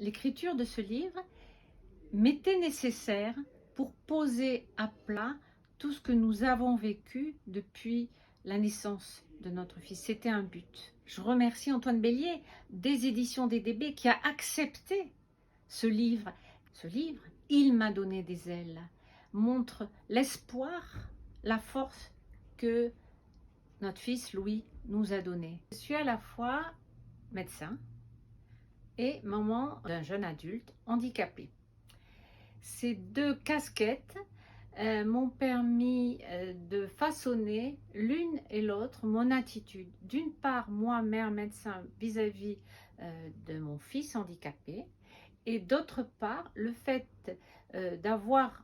l'écriture de ce livre m'était nécessaire pour poser à plat tout ce que nous avons vécu depuis la naissance de notre fils. C'était un but. Je remercie Antoine Bélier des éditions DDB qui a accepté ce livre. Ce livre, il m'a donné des ailes, montre l'espoir, la force que notre fils Louis nous a donné. Je suis à la fois médecin et maman d'un jeune adulte handicapé. Ces deux casquettes m'ont permis de façonner l'une et l'autre mon attitude. D'une part, moi, mère médecin, vis-à-vis de mon fils handicapé, et d'autre part, le fait d'avoir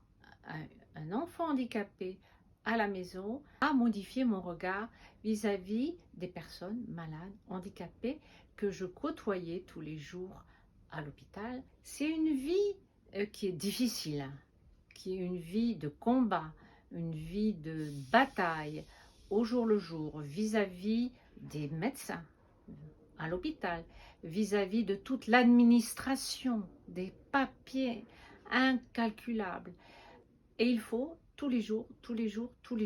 un enfant handicapé à la maison a modifié mon regard vis-à-vis des personnes malades, handicapées, que je côtoyais tous les jours à l'hôpital. C'est une vie qui est difficile, qui est une vie de combat, une vie de bataille au jour le jour vis-à-vis des médecins à l'hôpital, vis-à-vis de toute l'administration, des papiers incalculables. Et il faut tous les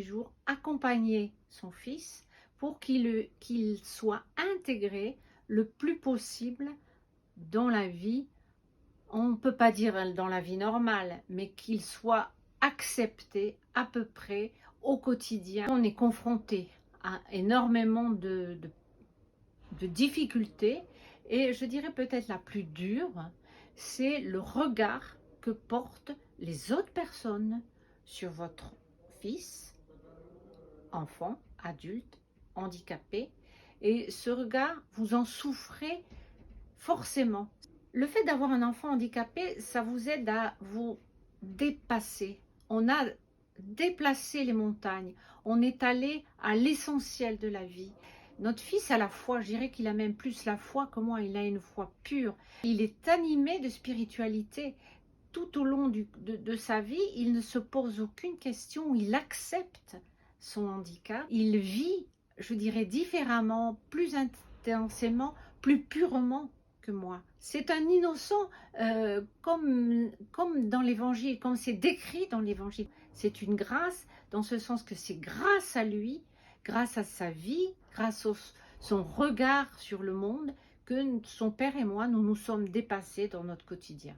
jours accompagner son fils pour qu'il soit intégré le plus possible dans la vie. On ne peut pas dire dans la vie normale, mais qu'il soit accepté à peu près au quotidien. On est confronté à énormément de difficultés, et je dirais peut-être la plus dure, c'est le regard que portent les autres personnes sur votre fils, enfant, adulte, handicapé, et ce regard, vous en souffrez forcément. Le fait d'avoir un enfant handicapé, ça vous aide à vous dépasser. On a déplacé les montagnes, on est allé à l'essentiel de la vie. Notre fils a la foi, je dirais qu'il a même plus la foi que moi, il a une foi pure. Il est animé de spiritualité. Tout au long de sa vie, il ne se pose aucune question, il accepte son handicap. Il vit, je dirais, différemment, plus intensément, plus purement que moi. C'est un innocent comme dans l'évangile, comme c'est décrit dans l'évangile. C'est une grâce dans ce sens que c'est grâce à lui, grâce à sa vie, grâce à son regard sur le monde, que son père et moi, nous nous sommes dépassés dans notre quotidien.